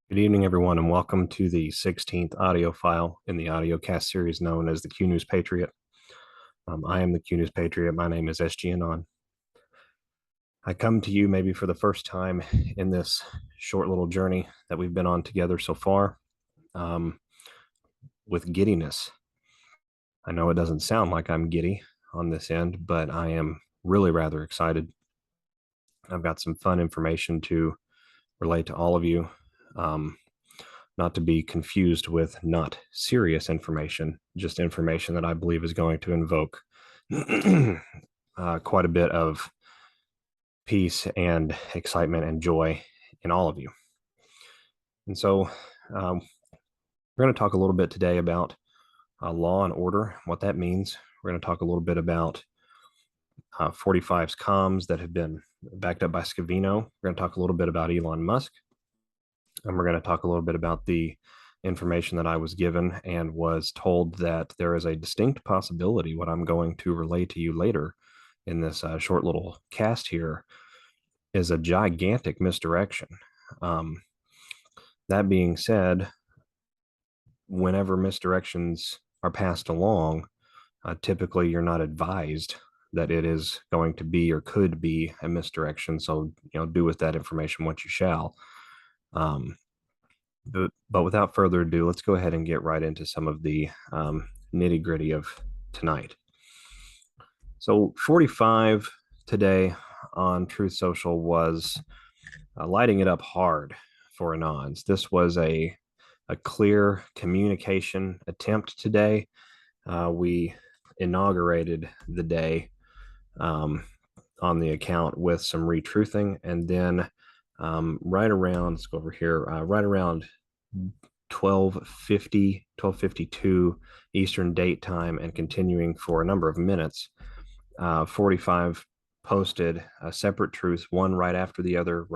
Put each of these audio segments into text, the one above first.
Good evening, everyone, and welcome to the 16th audio file in the audiocast series known as the Q News Patriot. I am the Q News Patriot. My name is SGAnon. I come to you maybe for the first time in this short little journey that we've been on together so far with giddiness. I know it doesn't sound like I'm giddy on this end, but I am really rather excited. I've got some fun information to relate to all of you. Not to be confused with not serious information, just information that I believe is going to invoke quite a bit of peace and excitement and joy in all of you. And so we're going to talk a little bit today about law and order, what that means. We're going to talk a little bit about 45's comms that have been backed up by Scavino. We're going to talk a little bit about Elon Musk. And we're going to talk a little bit about the information that I was given and was told that there is a distinct possibility what I'm going to relay to you later in this short little cast here is a gigantic misdirection. That being said, whenever misdirections are passed along, typically you're not advised that it is going to be or could be a misdirection. So, do with that information what you shall. But without further ado, let's go ahead and get right into some of the nitty gritty of tonight. So 45 today on TruthSocial was lighting it up hard for Anons. This was a clear communication attempt today. We inaugurated the day on the account with some retruthing, and then right around, let's go over here, right around 12:52 Eastern Date Time and continuing for a number of minutes, 45 posted a separate truth, one right after the other,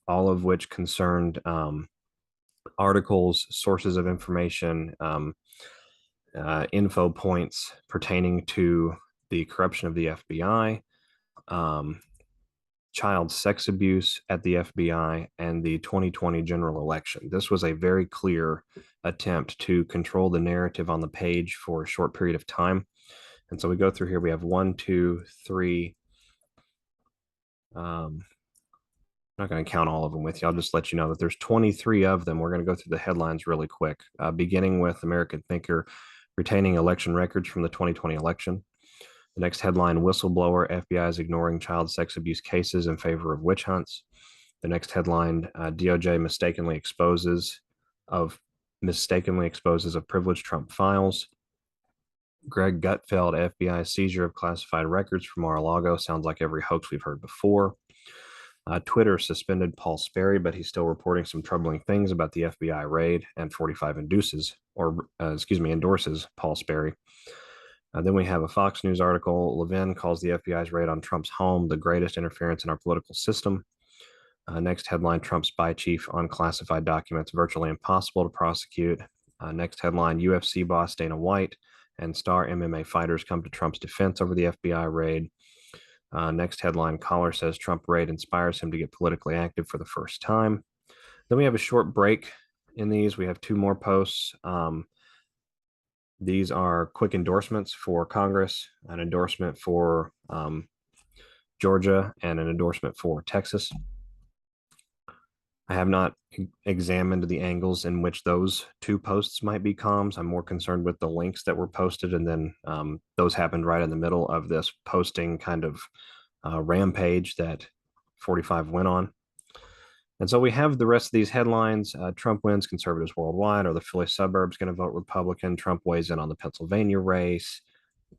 all of which concerned articles, sources of information, info points pertaining to the corruption of the FBI, child sex abuse at the FBI, and the 2020 general election. This was a very clear attempt to control the narrative on the page for a short period of time. And so we go through here. We have 1, 2, 3. I'm not going to count all of them with you. I'll just let you know that there's 23 of them. We're going to go through the headlines really quick, beginning with American Thinker retaining election records from the 2020 election. The next headline, whistleblower, FBI is ignoring child sex abuse cases in favor of witch hunts. The next headline, DOJ mistakenly exposes of privileged Trump files. Greg Gutfeld, FBI seizure of classified records from Mar-a-Lago. Sounds like every hoax we've heard before. Twitter suspended Paul Sperry, but he's still reporting some troubling things about the FBI raid, and 45 endorses Paul Sperry. Then we have a Fox News article. Levin calls the FBI's raid on Trump's home the greatest interference in our political system. Next headline, Trump spy chief on classified documents virtually impossible to prosecute. Next headline, UFC boss Dana White and star MMA fighters come to Trump's defense over the FBI raid. Next headline, caller says Trump raid inspires him to get politically active for the first time. Then we have a short break in these. We have 2 more posts. These are quick endorsements for Congress, an endorsement for Georgia, and an endorsement for Texas. I have not examined the angles in which those 2 posts might be comms. I'm more concerned with the links that were posted, and then those happened right in the middle of this posting kind of rampage that 45 went on. And so we have the rest of these headlines. Trump wins, conservatives worldwide. Are the Philly suburbs going to vote Republican? Trump weighs in on the Pennsylvania race.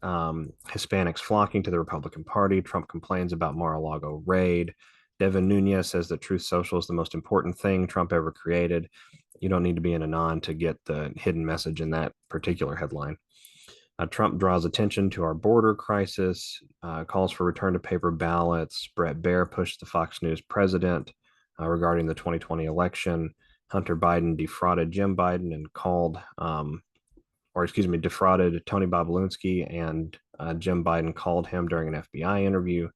Hispanics flocking to the Republican Party. Trump complains about Mar-a-Lago raid. Devin Nunes says that TruthSocial is the most important thing Trump ever created. You don't need to be an Anon to get the hidden message in that particular headline. Trump draws attention to our border crisis, calls for return to paper ballots. Brett Baer pushed the Fox News president regarding the 2020 election. Hunter Biden defrauded Jim Biden and defrauded Tony Bobulinski, and Jim Biden called him during an FBI interview.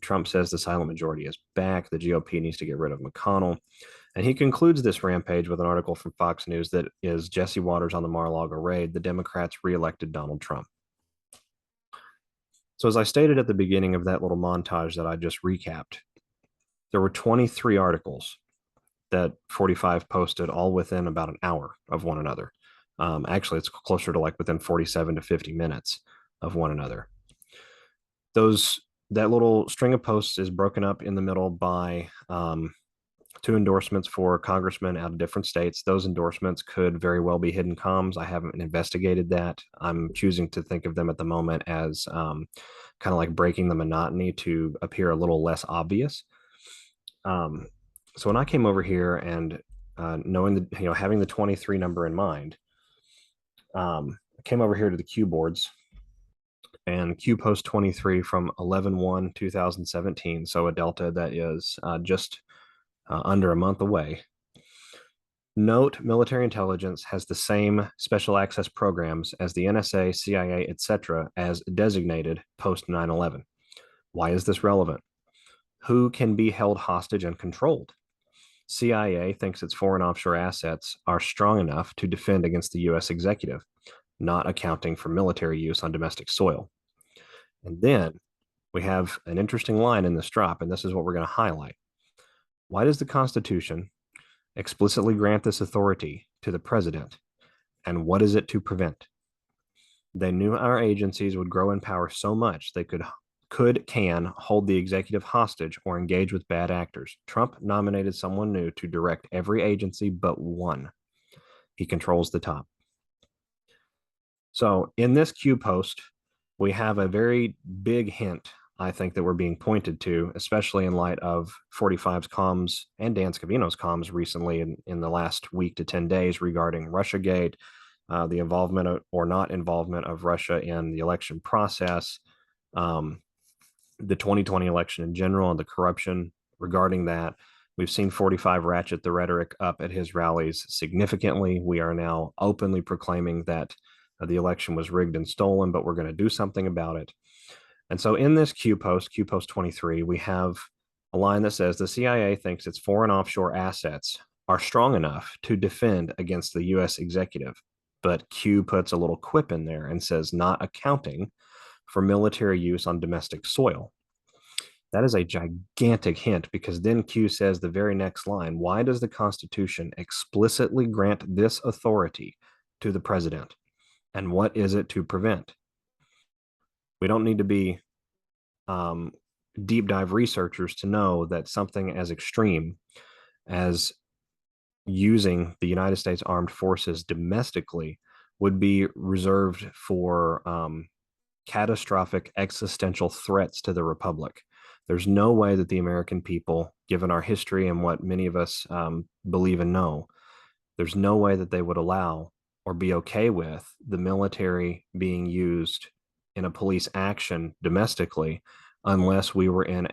Trump says the silent majority is back. The GOP needs to get rid of McConnell. And he concludes this rampage with an article from Fox News that is Jesse Waters on the Mar-a-Lago raid. The Democrats reelected Donald Trump. So as I stated at the beginning of that little montage that I just recapped, there were 23 articles that 45 posted all within about an hour of one another. Actually, it's closer to like within 47 to 50 minutes of one another. That little string of posts is broken up in the middle by two endorsements for congressmen out of different states. Those endorsements could very well be hidden comms. I haven't investigated that. I'm choosing to think of them at the moment as kind of like breaking the monotony to appear a little less obvious. So when I came over here and knowing that, having the 23 number in mind, I came over here to the Q boards and Q post 23 from 11/1/2017. So a delta that is just under a month away. Note, military intelligence has the same special access programs as the NSA, CIA, etc., as designated post 9/11. Why is this relevant? Who can be held hostage and controlled? CIA thinks its foreign offshore assets are strong enough to defend against the US executive, not accounting for military use on domestic soil. And then we have an interesting line in this drop, and this is what we're going to highlight. Why does the Constitution explicitly grant this authority to the president, and what is it to prevent? They knew our agencies would grow in power so much they can hold the executive hostage or engage with bad actors. Trump nominated someone new to direct every agency but one. He controls the top. So in this Q post, we have a very big hint, I think, that we're being pointed to, especially in light of 45's comms and Dan Scavino's comms recently in the last week to 10 days regarding Russiagate, the involvement or not involvement of Russia in the election process, the 2020 election in general, and the corruption regarding that. We've seen 45 ratchet the rhetoric up at his rallies significantly. We are now openly proclaiming that the election was rigged and stolen, but we're going to do something about it. And so in this Q post 23, we have a line that says the CIA thinks its foreign offshore assets are strong enough to defend against the US executive. But Q puts a little quip in there and says not accounting for military use on domestic soil. That is a gigantic hint, because then Q says the very next line, why does the Constitution explicitly grant this authority to the president? And what is it to prevent? We don't need to be deep dive researchers to know that something as extreme as using the United States Armed Forces domestically would be reserved for catastrophic existential threats to the republic. There's no way that the American people, given our history and what many of us believe and know, there's no way that they would allow or be okay with the military being used in a police action domestically unless we were in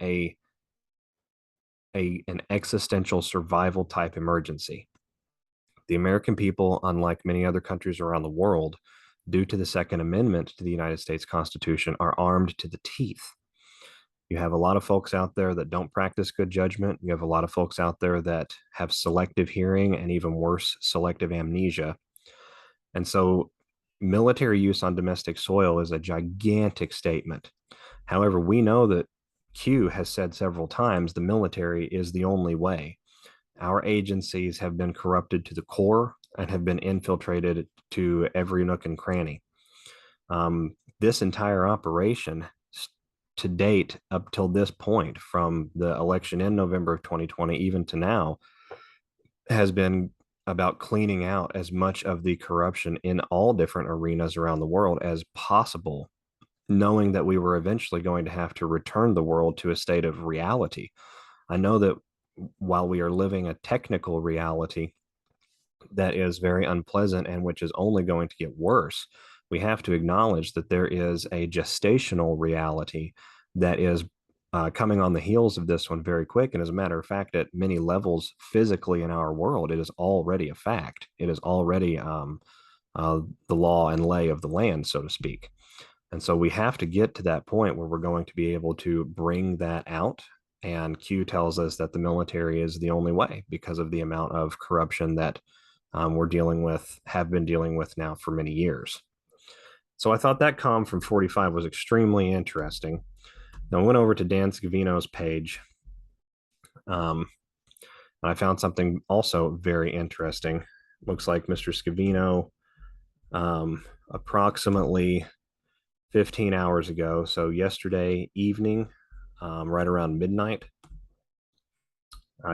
an existential survival type emergency. The American people, unlike many other countries around the world, due to the Second Amendment to the United States Constitution, are armed to the teeth. You have a lot of folks out there that don't practice good judgment. You have a lot of folks out there that have selective hearing and, even worse, selective amnesia. And so military use on domestic soil is a gigantic statement. However, we know that Q has said several times the military is the only way. Our agencies have been corrupted to the core and have been infiltrated to every nook and cranny. This entire operation to date, up till this point, from the election in November of 2020 even to now, has been about cleaning out as much of the corruption in all different arenas around the world as possible, knowing that we were eventually going to have to return the world to a state of reality. I know that while we are living a technical reality that is very unpleasant and which is only going to get worse, we have to acknowledge that there is a gestational reality that is coming on the heels of this one very quick. And as a matter of fact, at many levels physically in our world, it is already a fact. It is already the law and lay of the land, so to speak. And so we have to get to that point where we're going to be able to bring that out And Q tells us that the military is the only way because of the amount of corruption that have been dealing with now for many years. So I thought that comm from 45 was extremely interesting. Now I went over to Dan Scavino's page, and I found something also very interesting. Looks like Mr. Scavino, approximately 15 hours ago, so yesterday evening, right around midnight.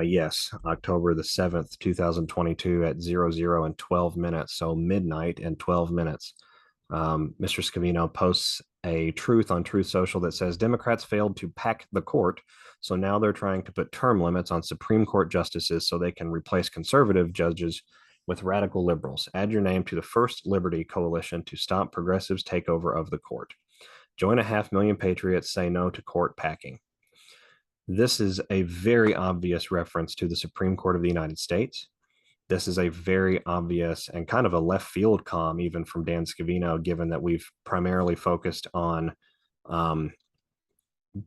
Yes, October the 7th, 2022 at 00 and 12 minutes. So midnight and 12 minutes. Mr. Scavino posts a truth on TruthSocial that says Democrats failed to pack the court. So now they're trying to put term limits on Supreme Court justices so they can replace conservative judges with radical liberals. Add your name to the First Liberty Coalition to stop progressives' takeover of the court. Join 500,000 patriots, say no to court packing. This is a very obvious reference to the Supreme Court of the United States. This is a very obvious and kind of a left field comm, even from Dan Scavino, given that we've primarily focused on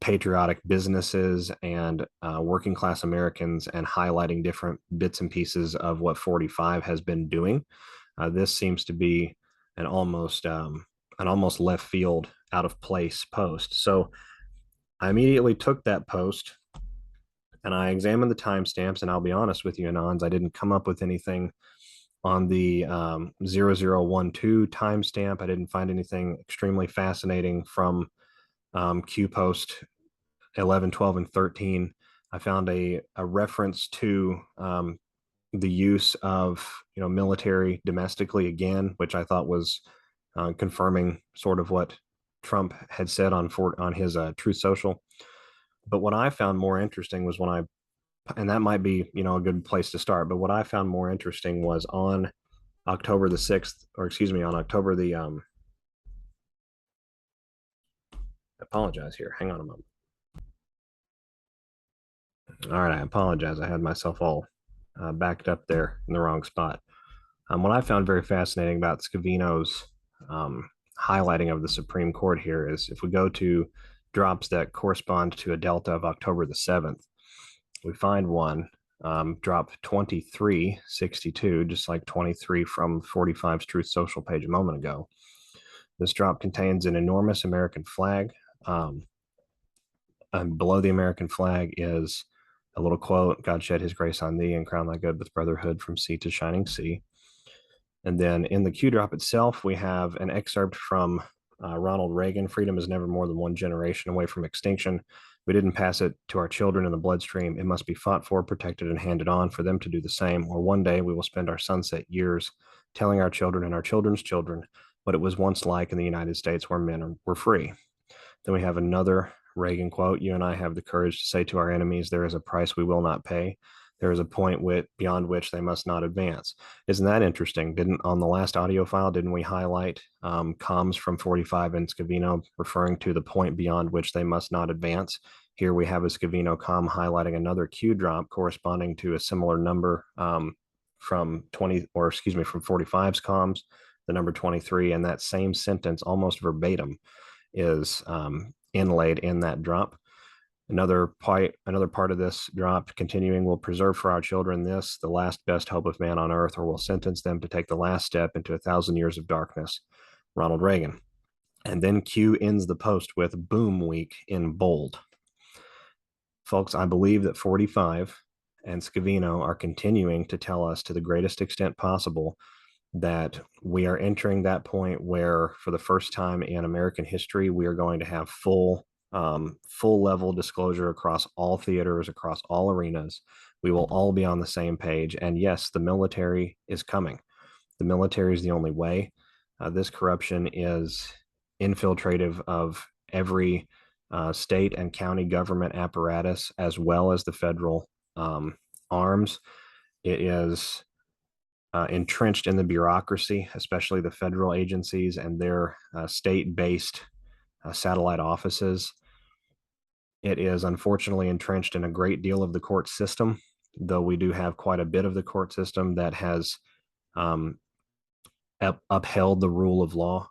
patriotic businesses and working class Americans and highlighting different bits and pieces of what 45 has been doing. This seems to be an almost left field, out of place post. So I immediately took that post and I examined the timestamps, and I'll be honest with you, Anons, I didn't come up with anything on the 0012 timestamp. I didn't find anything extremely fascinating from Q post 11, 12, and 13. I found a reference to the use of military domestically again, which I thought was confirming sort of what Trump had said on his TruthSocial. But what I found more interesting was and that might be a good place to start. But what I found more interesting was on October the 6th, or excuse me, on October the I apologize here. Hang on a moment. All right, I apologize. I had myself all backed up there in the wrong spot. What I found very fascinating about Scavino's highlighting of the Supreme Court here is if we go to drops that correspond to a delta of October the 7th, we find one, drop 2362, just like 23 from 45's TruthSocial page a moment ago. This drop contains an enormous American flag. And below the American flag is a little quote, God shed his grace on thee and crown thy good with brotherhood from sea to shining sea. And then in the Q drop itself, we have an excerpt from Ronald Reagan, freedom is never more than one generation away from extinction. We didn't pass it to our children in the bloodstream. It must be fought for, protected, and handed on for them to do the same, or one day we will spend our sunset years telling our children and our children's children what it was once like in the United States where men were free. Then we have another Reagan quote, you and I have the courage to say to our enemies, there is a price we will not pay. There is a point beyond which they must not advance. Isn't that interesting? On the last audio file, didn't we highlight comms from 45 and Scavino referring to the point beyond which they must not advance? Here we have a Scavino comm highlighting another Q drop corresponding to a similar number from 45's comms, the number 23, and that same sentence, almost verbatim, is inlaid in that drop. Another part of this drop continuing, will preserve for our children this, the last best hope of man on earth, or will sentence them to take the last step into 1,000 years of darkness. Ronald Reagan. And then Q ends the post with boom week in bold. Folks, I believe that 45 and Scavino are continuing to tell us to the greatest extent possible that we are entering that point where, for the first time in American history, we are going to have full level disclosure across all theaters, across all arenas. We will all be on the same page. And yes, the military is coming. The military is the only way. This corruption is infiltrative of every state and county government apparatus, as well as the federal arms. It is entrenched in the bureaucracy, especially the federal agencies and their state-based satellite offices. It is unfortunately entrenched in a great deal of the court system, though we do have quite a bit of the court system that has upheld the rule of law.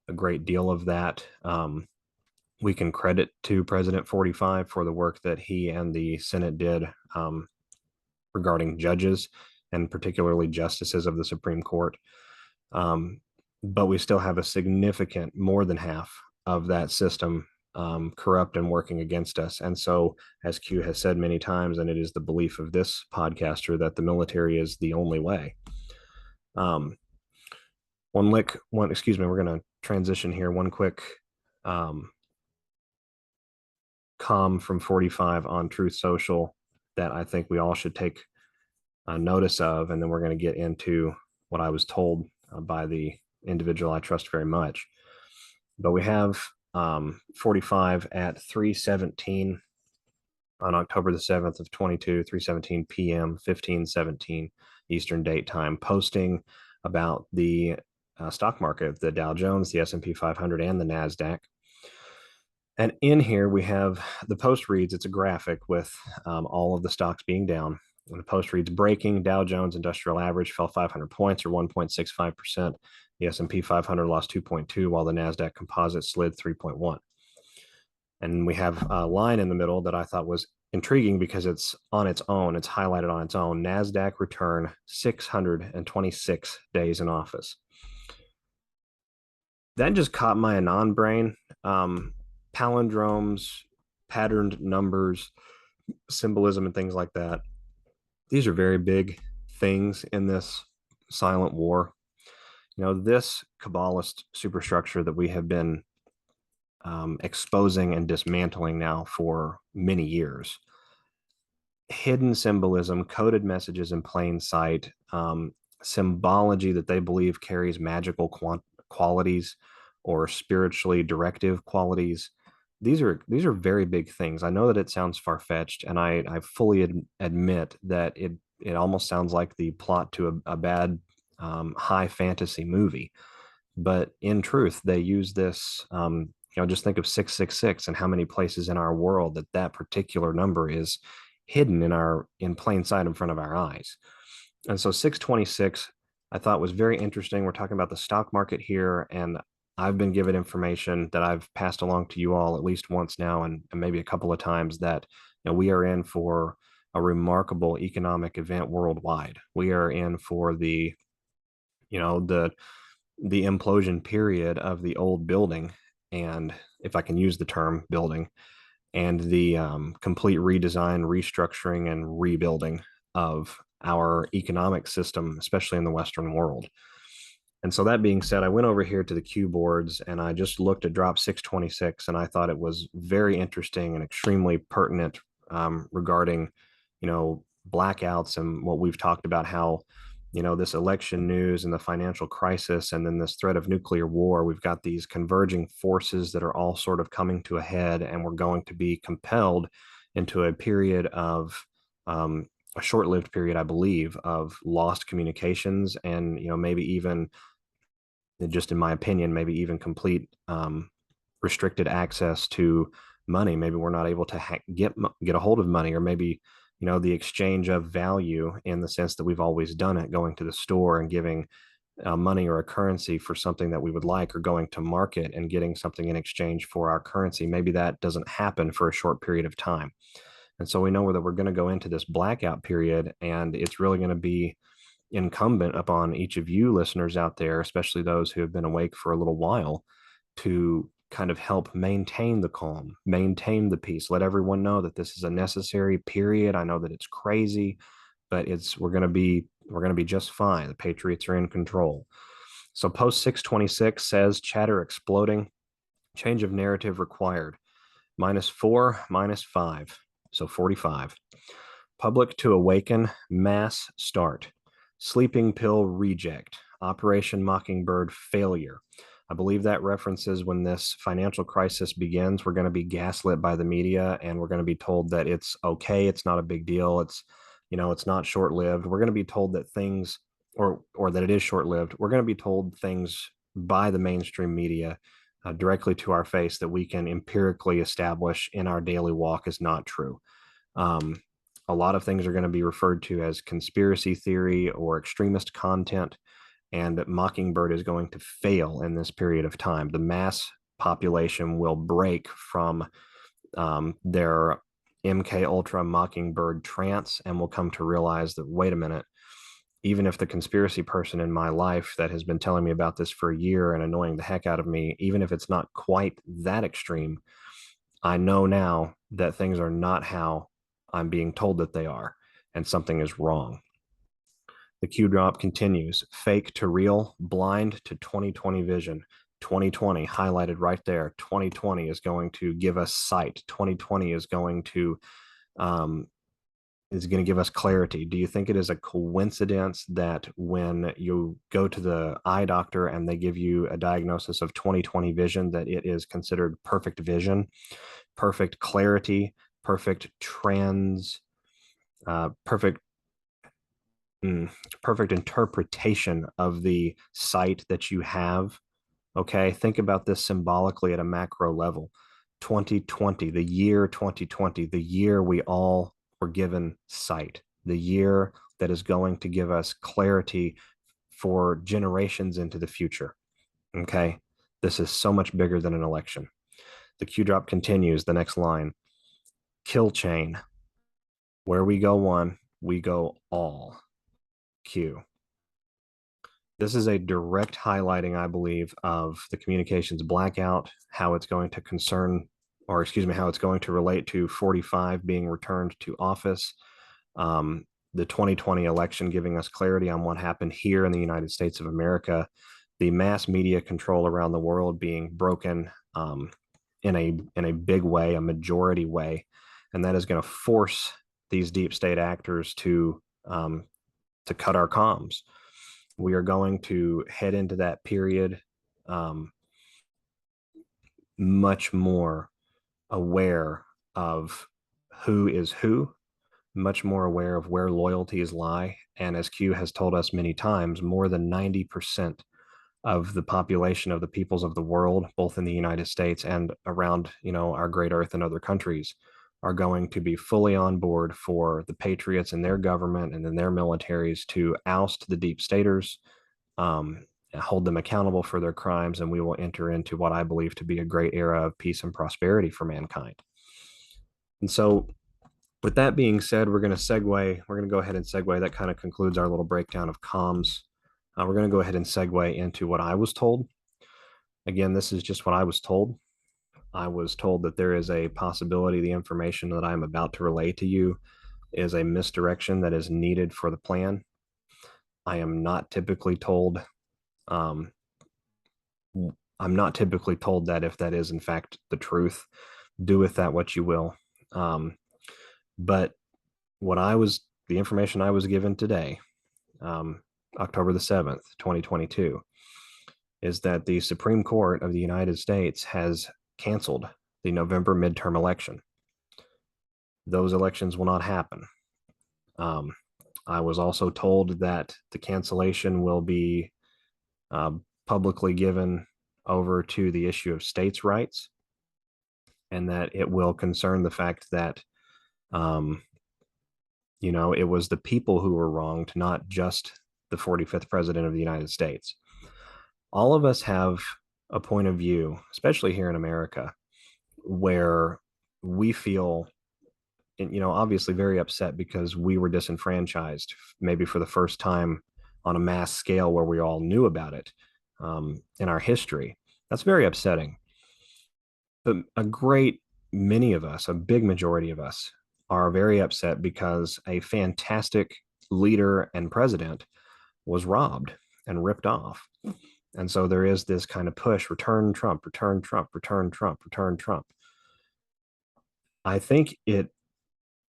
A great deal of that we can credit to President 45 for the work that he and the Senate did regarding judges and particularly justices of the Supreme Court. But we still have a significant, more than half of that system corrupt and working against us. And so, as Q has said many times, and it is the belief of this podcaster, that the military is the only way. Excuse me, we're going to transition here. One quick com from 45 on TruthSocial that I think we all should take notice of, and then we're going to get into what I was told by the individual I trust very much. But we have 45 at 3:17 on October the 7th of 22, 3:17 p.m., 15:17 Eastern Date Time, posting about the stock market, the Dow Jones, the S&P 500, and the NASDAQ. And in here, we have the post reads, it's a graphic with all of the stocks being down. And the post reads, breaking, Dow Jones Industrial Average fell 500 points or 1.65%. The S&P 500 lost 2.2, while the NASDAQ Composite slid 3.1. And we have a line in the middle that I thought was intriguing because it's on its own. It's highlighted on its own. NASDAQ return 626 days in office. That just caught my Anon brain. Palindromes, patterned numbers, symbolism, and things like that. These are very big things in this silent war. You know, this Kabbalist superstructure that we have been exposing and dismantling now for many years. Hidden symbolism, coded messages in plain sight, symbology that they believe carries magical qualities or spiritually directive qualities. These are very big things. I know that it sounds far-fetched, and I fully admit that it almost sounds like the plot to a bad high fantasy movie. But in truth, they use this. Just think of 666 and how many places in our world that particular number is hidden in plain sight in front of our eyes. And so 626, I thought was very interesting. We're talking about the stock market here, and I've been given information that I've passed along to you all at least once now, and maybe a couple of times, that we are in for a remarkable economic event worldwide. We are in for the implosion period of the old building, and if I can use the term building, and the complete redesign, restructuring, and rebuilding of our economic system, especially in the Western world. And so that being said, I went over here to the Q boards and I just looked at drop 626, and I thought it was very interesting and extremely pertinent regarding, blackouts and what we've talked about, how, this election news and the financial crisis and then this threat of nuclear war, we've got these converging forces that are all sort of coming to a head, and we're going to be compelled into a period of a short-lived period, I believe, of lost communications and, maybe even, just in my opinion, maybe even complete restricted access to money. Maybe we're not able to get a hold of money, or maybe, the exchange of value in the sense that we've always done it, going to the store and giving money or a currency for something that we would like, or going to market and getting something in exchange for our currency. Maybe that doesn't happen for a short period of time. And so we know that we're going to go into this blackout period, and it's really going to be incumbent upon each of you listeners out there, especially those who have been awake for a little while, to kind of help maintain the calm, maintain the peace, let everyone know that this is a necessary period. I know that it's crazy, but we're going to be just fine. The Patriots are in control. So post 626 says, chatter exploding, change of narrative required, -4, -5, so 45. Public to awaken, mass start, sleeping pill reject, Operation Mockingbird failure. I believe that references when this financial crisis begins, we're going to be gaslit by the media, and we're going to be told that it's okay, it's not a big deal, it's not short-lived. We're going to be told that things, or that it is short-lived. We're going to be told things by the mainstream media directly to our face that we can empirically establish in our daily walk is not true. A lot of things are going to be referred to as conspiracy theory or extremist content, and Mockingbird is going to fail in this period of time. The mass population will break from their MK Ultra Mockingbird trance and will come to realize that, wait a minute, even if the conspiracy person in my life that has been telling me about this for a year and annoying the heck out of me, even if it's not quite that extreme, I know now that things are not how I'm being told that they are, and something is wrong. The Q drop continues. Fake to real, blind to 2020 vision. 2020 highlighted right there. 2020 is going to give us sight. 2020 is going to give us clarity. Do you think it is a coincidence that when you go to the eye doctor and they give you a diagnosis of 2020 vision, that it is considered perfect vision, perfect clarity, perfect perfect perfect interpretation of the sight that you have? Okay, think about this symbolically at a macro level. 2020, the year 2020, the year we all were given sight, the year that is going to give us clarity for generations into the future. Okay, this is so much bigger than an election. The Q drop continues, the next line. Kill chain. Where we go one, we go all. Q. This is a direct highlighting, I believe, of the communications blackout, how it's going to how it's going to relate to 45 being returned to office, the 2020 election giving us clarity on what happened here in the United States of America, the mass media control around the world being broken in a big way, a majority way, and that is going to force these deep state actors to cut our comms. We are going to head into that period much more aware of who is who, much more aware of where loyalties lie. And as Q has told us many times, more than 90% of the population of the peoples of the world, both in the United States and around, our great earth and other countries, are going to be fully on board for the Patriots and their government and then their militaries to oust the deep staters, hold them accountable for their crimes, and we will enter into what I believe to be a great era of peace and prosperity for mankind. And so, with that being said, we're going to go ahead and segue. That kind of concludes our little breakdown of comms. We're going to go ahead and segue into what I was told. Again, this is just what I was told. I was told that there is a possibility the information that I'm about to relay to you is a misdirection that is needed for the plan. I am not typically told. I'm not typically told that if that is in fact the truth, do with that what you will. But the information I was given today, October the 7th, 2022, is that the Supreme Court of the United States has canceled the November midterm election. Those elections will not happen. I was also told that the cancellation will be publicly given over to the issue of states' rights, and that it will concern the fact that it was the people who were wronged, not just the 45th president of the United States. All of us have a point of view, especially here in America, where we feel, obviously very upset because we were disenfranchised, maybe for the first time on a mass scale where we all knew about it in our history. That's very upsetting. But a great many of us, a big majority of us, are very upset because a fantastic leader and president was robbed and ripped off. And so there is this kind of push, return Trump, return Trump, return Trump, return Trump. I think it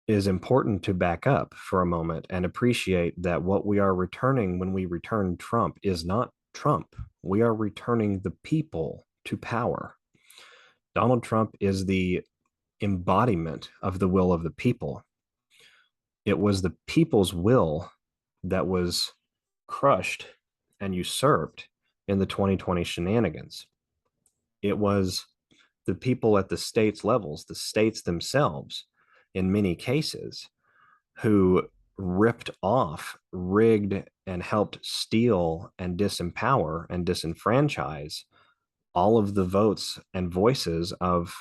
is important to back up for a moment and appreciate that what we are returning when we return Trump is not Trump. We are returning the people to power. Donald Trump is the embodiment of the will of the people. It was the people's will that was crushed and usurped in the 2020 shenanigans. It was the people at the states levels, the states themselves, in many cases, who ripped off, rigged, and helped steal and disempower and disenfranchise all of the votes and voices of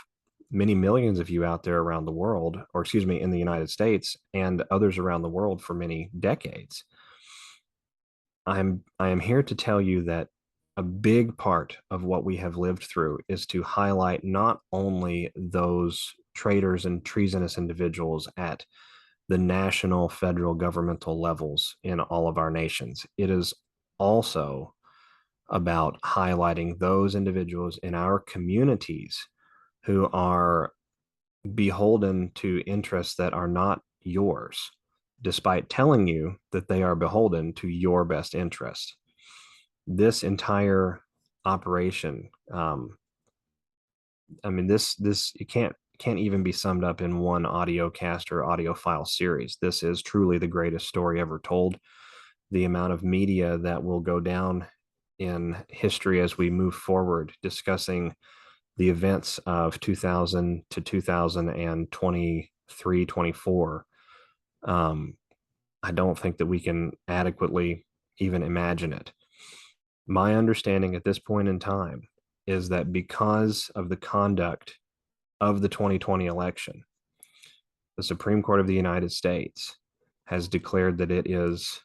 many millions of you out there around the world, or excuse me, in the United States and others around the world for many decades. I am here to tell you that a big part of what we have lived through is to highlight not only those traitors and treasonous individuals at the national, federal, governmental levels in all of our nations. It is also about highlighting those individuals in our communities who are beholden to interests that are not yours, despite telling you that they are beholden to your best interest. This entire operation, I mean, this it can't even be summed up in one audio cast or audio file series. This is truly the greatest story ever told. The amount of media that will go down in history as we move forward discussing the events of 2000 to 2023, 24. I don't think that we can adequately even imagine it. My understanding at this point in time is that because of the conduct of the 2020 election, the Supreme Court of the United States has declared that it is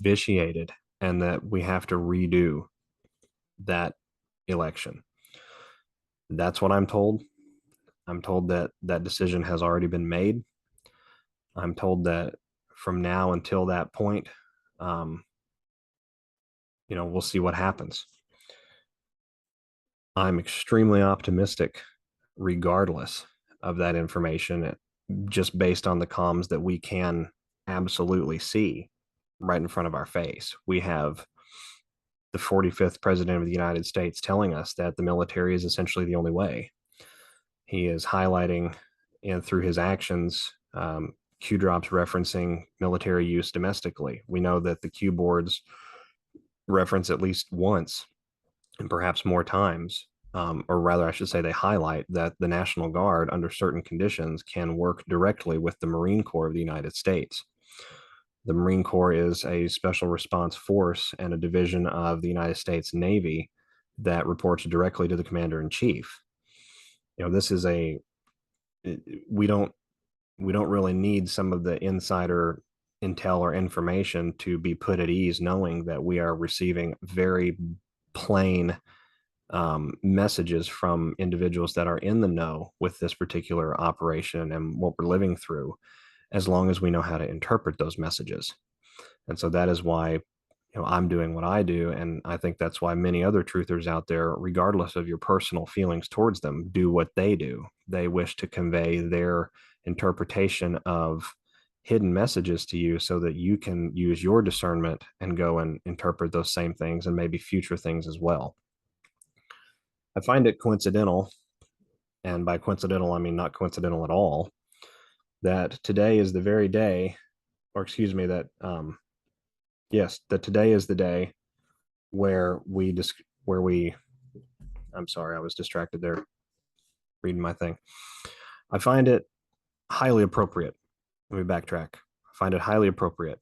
vitiated and that we have to redo that election. That's what I'm told. I'm told that that decision has already been made. I'm told that from now until that point, we'll see what happens. I'm extremely optimistic, regardless of that information, just based on the comms that we can absolutely see right in front of our face. We have the 45th president of the United States telling us that the military is essentially the only way. He is highlighting, and through his actions, Q drops referencing military use domestically. We know that the Q boards reference at least once and perhaps more times, or rather, I should say, they highlight that the National Guard, under certain conditions, can work directly with the Marine Corps of the United States. The Marine Corps is a special response force and a division of the United States Navy that reports directly to the commander in chief. This is we don't really need some of the insider intel or information to be put at ease, knowing that we are receiving very plain messages from individuals that are in the know with this particular operation and what we're living through, as long as we know how to interpret those messages. And so that is why I'm doing what I do, and I think that's why many other truthers out there, regardless of your personal feelings towards them, do what they do. They wish to convey their interpretation of hidden messages to you so that you can use your discernment and go and interpret those same things and maybe future things as well. I find it coincidental, and by coincidental, I mean not coincidental at all, that today is the very day, or excuse me, that that today is the day where I'm sorry, I was distracted there reading my thing. I find it highly appropriate. Let me backtrack. I find it highly appropriate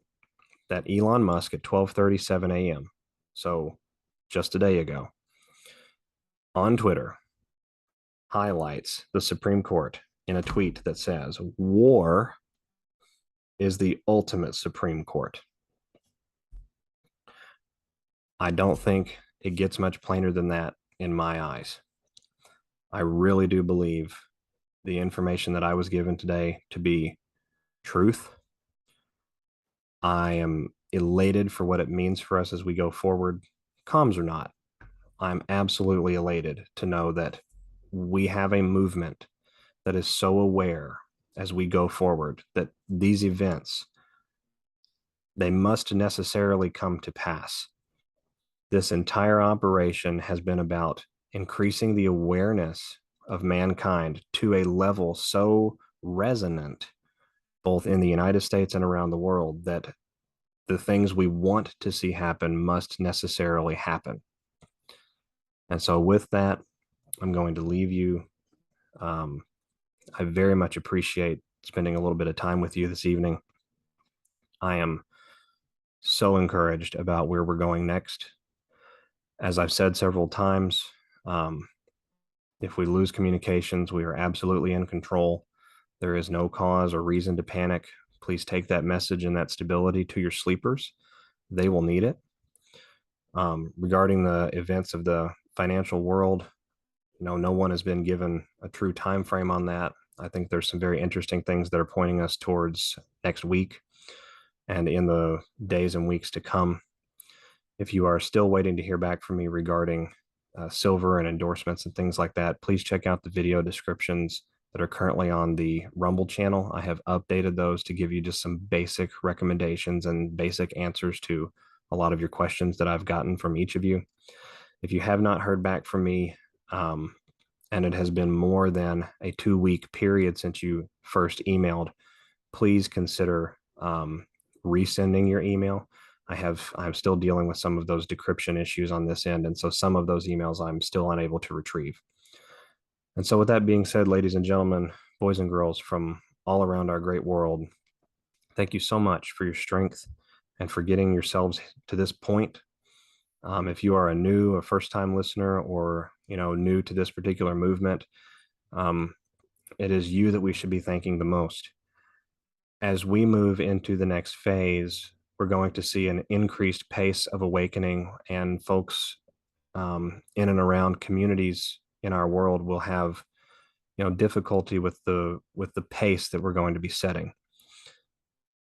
that Elon Musk at 12:37 a.m., so just a day ago, on Twitter, highlights the Supreme Court in a tweet that says, "War is the ultimate Supreme Court." I don't think it gets much plainer than that in my eyes. I really do believe the information that I was given today to be truth. I am elated for what it means for us as we go forward, comms or not. I'm absolutely elated to know that we have a movement that is so aware as we go forward that these events, they must necessarily come to pass. This entire operation has been about increasing the awareness of mankind to a level so resonant, both in the United States and around the world, that the things we want to see happen must necessarily happen. And so with that, I'm going to leave you. I very much appreciate spending a little bit of time with you this evening. I am so encouraged about where we're going next. As I've said several times, if we lose communications, we are absolutely in control. There is no cause or reason to panic. Please take that message and that stability to your sleepers. They will need it. Regarding the events of the financial world, no one has been given a true time frame on that. I think there's some very interesting things that are pointing us towards next week and in the days and weeks to come. If you are still waiting to hear back from me regarding silver and endorsements and things like that, please check out the video descriptions that are currently on the Rumble channel. I have updated those to give you just some basic recommendations and basic answers to a lot of your questions that I've gotten from each of you. If you have not heard back from me, and it has been more than a 2-week period since you first emailed, please consider resending your email. I'm still dealing with some of those decryption issues on this end, and so some of those emails I'm still unable to retrieve. And so with that being said, ladies and gentlemen, boys and girls from all around our great world, thank you so much for your strength and for getting yourselves to this point. If you are a first-time listener, or new to this particular movement, it is you that we should be thanking the most. As we move into the next phase, we're going to see an increased pace of awakening, and folks in and around communities in our world will have difficulty with the pace that we're going to be setting.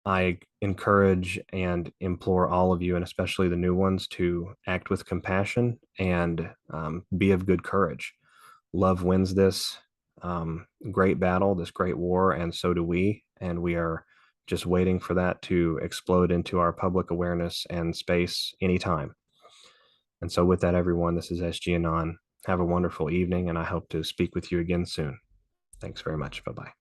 I encourage and implore all of you, and especially the new ones, to act with compassion and be of good courage. Love wins this great battle, this great war, and so do we. And we are just waiting for that to explode into our public awareness and space anytime. And so with that, everyone, this is SGAnon. Have a wonderful evening, and I hope to speak with you again soon. Thanks very much. Bye-bye.